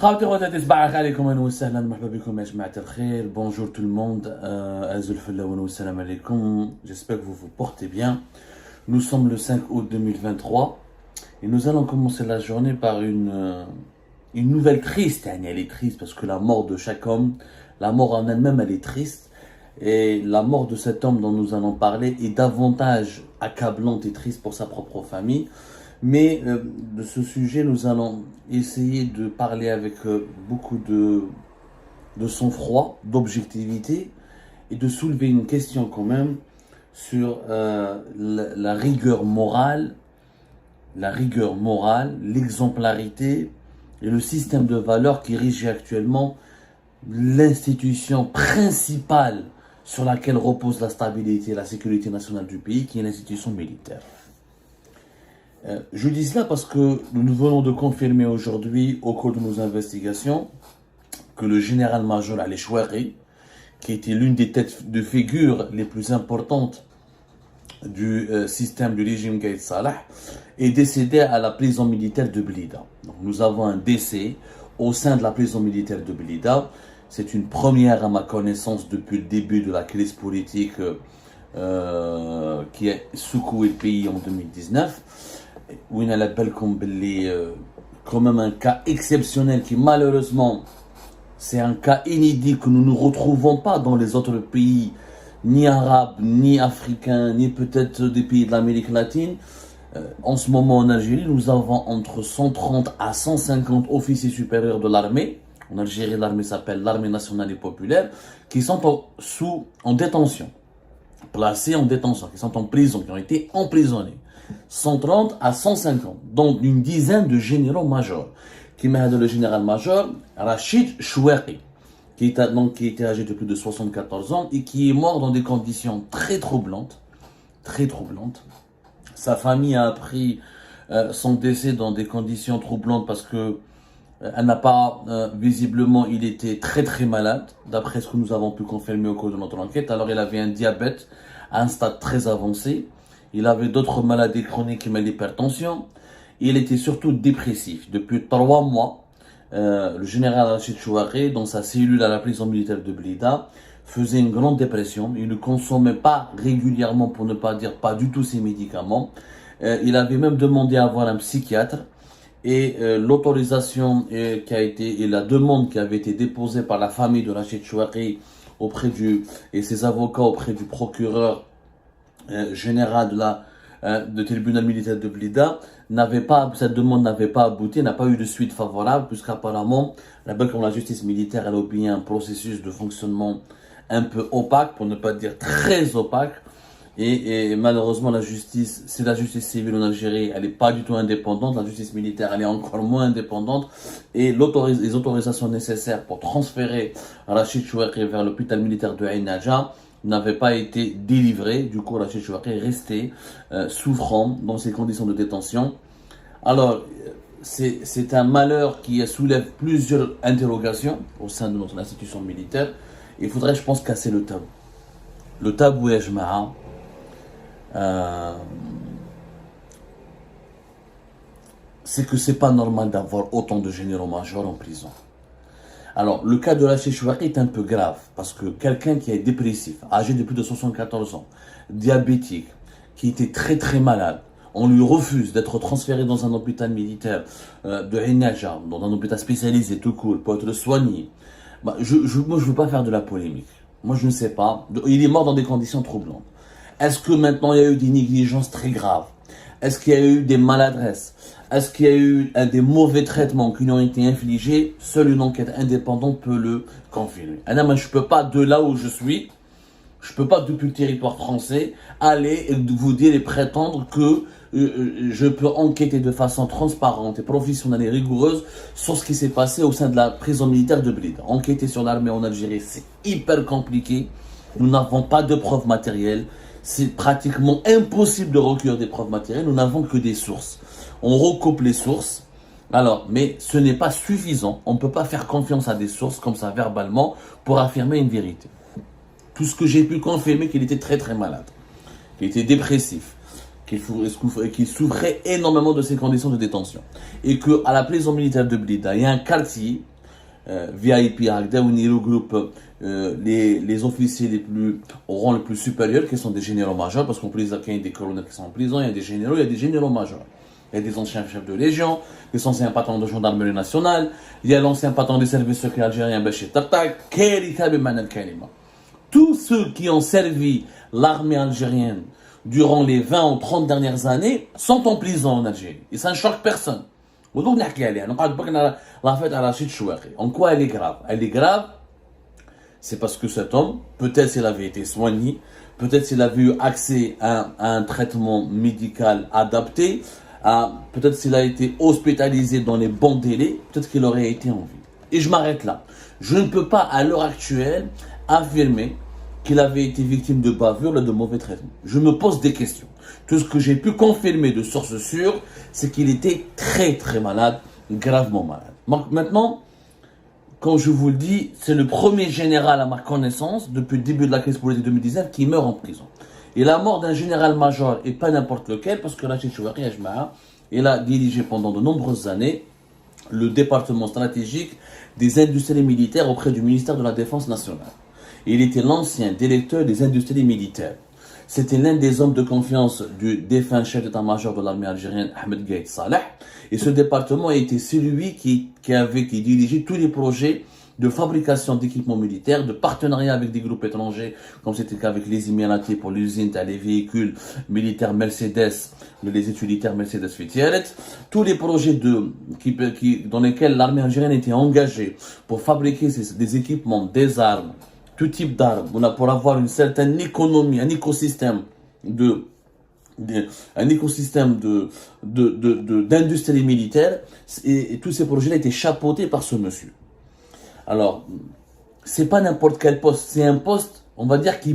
خاوتي خواتاتي صباح عليكم اهلا وسهلا مرحبا بكم يا جماعة الخير. Bonjour tout le monde, azul fella wa salam alaikum. J'espère que vous vous portez bien. Nous sommes le 5 août 2023 et nous allons commencer la journée par une nouvelle triste. Elle est triste parce que la mort de chaque homme, la mort en elle-même, elle est triste. Et la mort de cet homme dont nous allons parler est davantage accablante et triste pour sa propre famille. Mais de ce sujet, nous allons essayer de parler avec beaucoup de sang-froid, d'objectivité et de soulever une question quand même sur la rigueur morale, l'exemplarité et le système de valeurs qui régit actuellement l'institution principale sur laquelle repose la stabilité et la sécurité nationale du pays, qui est l'institution militaire. Je dis cela parce que nous venons de confirmer aujourd'hui, au cours de nos investigations, que le général-major Ali Chouairi, qui était l'une des têtes de figure les plus importantes du système du régime Gaïd Salah, est décédé à la prison militaire de Blida. Donc, nous avons un décès au sein de la prison militaire de Blida. C'est une première à ma connaissance depuis le début de la crise politique qui a secoué le pays en 2019. Oui, on l'appelle comme quand même un cas exceptionnel qui malheureusement c'est un cas inédit que nous ne retrouvons pas dans les autres pays, ni arabes, ni africains, ni peut-être des pays de l'Amérique latine. En ce moment en Algérie, nous avons entre 130 à 150 officiers supérieurs de l'armée. En Algérie, l'armée s'appelle l'armée nationale et populaire, qui sont en détention, placés en détention, qui sont en prison, qui ont été emprisonnés. 130 à 150, donc une dizaine de généraux-majors. Qui m'a le général-major Rachid Chouairi, qui était âgé de plus de 74 ans et qui est mort dans des conditions très troublantes. Très troublantes. Sa famille a appris son décès dans des conditions troublantes parce que elle n'a pas, visiblement, il était très très malade, d'après ce que nous avons pu confirmer au cours de notre enquête. Alors il avait un diabète à un stade très avancé. Il avait d'autres maladies chroniques comme l'hypertension. Il était surtout dépressif. Depuis 3 mois, le général Rachid Chouairi, dans sa cellule à la prison militaire de Blida, faisait une grande dépression. Il ne consommait pas régulièrement, pour ne pas dire pas du tout, ses médicaments. Il avait même demandé à voir un psychiatre. Et l'autorisation qui a été, et la demande qui avait été déposée par la famille de Rachid Chouairi et ses avocats auprès du procureur général de tribunal militaire de Blida, cette demande n'avait pas abouti, n'a pas eu de suite favorable, puisqu'apparemment, la justice militaire, elle a obéi à un processus de fonctionnement un peu opaque, pour ne pas dire très opaque. Et malheureusement, la justice civile en Algérie, elle n'est pas du tout indépendante. La justice militaire, elle est encore moins indépendante. Et les autorisations nécessaires pour transférer Rachid Chouairi vers l'hôpital militaire de Ain Nadja n'avaient pas été délivrées. Du coup, Rachid Chouairi est resté souffrant dans ces conditions de détention. Alors, c'est un malheur qui soulève plusieurs interrogations au sein de notre institution militaire. Il faudrait, je pense, casser le tabou. Le tabou est Jma'a. C'est que c'est pas normal d'avoir autant de généraux-majors en prison. Alors, le cas de Rachid Chouairi est un peu grave, parce que quelqu'un qui est dépressif, âgé de plus de 74 ans, diabétique, qui était très très malade, on lui refuse d'être transféré dans un hôpital militaire de Ain Nadja, dans un hôpital spécialisé tout court, pour être soigné. Moi, je veux pas faire de la polémique. Moi, je ne sais pas. Il est mort dans des conditions troublantes. Est-ce que maintenant il y a eu des négligences très graves? Est-ce qu'il y a eu des maladresses? Est-ce qu'il y a eu des mauvais traitements qui lui ont été infligés? Seule une enquête indépendante peut le confirmer. Je ne peux pas, de là où je suis, je ne peux pas, depuis le territoire français, aller et vous dire et prétendre que je peux enquêter de façon transparente et professionnelle et rigoureuse sur ce qui s'est passé au sein de la prison militaire de Blida. Enquêter sur l'armée en Algérie, c'est hyper compliqué. Nous n'avons pas de preuves matérielles. C'est pratiquement impossible de recueillir des preuves matérielles. Nous n'avons que des sources. On recoupe les sources. Alors, mais ce n'est pas suffisant. On ne peut pas faire confiance à des sources comme ça verbalement pour affirmer une vérité. Tout ce que j'ai pu confirmer, qu'il était très très malade, qu'il était dépressif, qu'il souffrait énormément de ces conditions de détention. Et qu'à la prison militaire de Blida, il y a un quartier VIP هكذا وين يروغروب les officiers les plus au rang le plus supérieur qui sont des généraux majeurs parce qu'en prison il y a des colonels qui sont en prison, il y a des généraux, il y a des généraux majeurs. Il y a des anciens chefs de légion, des anciens patrons de gendarmerie nationale, il y a l'ancien patron des services secrets algériens Bachir Tartak, tous ceux qui ont servi l'armée algérienne durant les 20 ou 30 dernières années sont en prison en Algérie. Et ça ne choque personne. En quoi elle est grave? Elle est grave, c'est parce que cet homme, peut-être s'il avait été soigné, peut-être s'il avait eu accès à un traitement médical adapté, peut-être s'il a été hospitalisé dans les bons délais, peut-être qu'il aurait été en vie. Et je m'arrête là. Je ne peux pas, à l'heure actuelle, affirmer qu'il avait été victime de bavure et de mauvais traitements. Je me pose des questions. Tout ce que j'ai pu confirmer de sources sûres, c'est qu'il était très très malade, gravement malade. Maintenant, comme je vous le dis, c'est le premier général à ma connaissance, depuis le début de la crise politique 2019, qui meurt en prison. Et la mort d'un général-major, et pas n'importe lequel, parce que Rachid Chouari, il a dirigé pendant de nombreuses années le département stratégique des industries militaires auprès du ministère de la Défense nationale. Et il était l'ancien directeur des industries militaires. C'était l'un des hommes de confiance du défunt chef d'état-major de l'armée algérienne, Ahmed Gaïd Saleh. Et ce département a été celui qui dirigeait tous les projets de fabrication d'équipements militaires, de partenariat avec des groupes étrangers, comme c'était le cas avec les Émiratis pour l'usine, les véhicules militaires Mercedes, les utilitaires Mercedes Fitieret, tous les projets dans lesquels l'armée algérienne était engagée pour fabriquer des équipements, des armes, tout type d'armes, pour avoir une certaine économie, un écosystème d'industrie militaire, et tous ces projets-là étaient chapeautés par ce monsieur. Alors, c'est pas n'importe quel poste, c'est un poste, on va dire, qui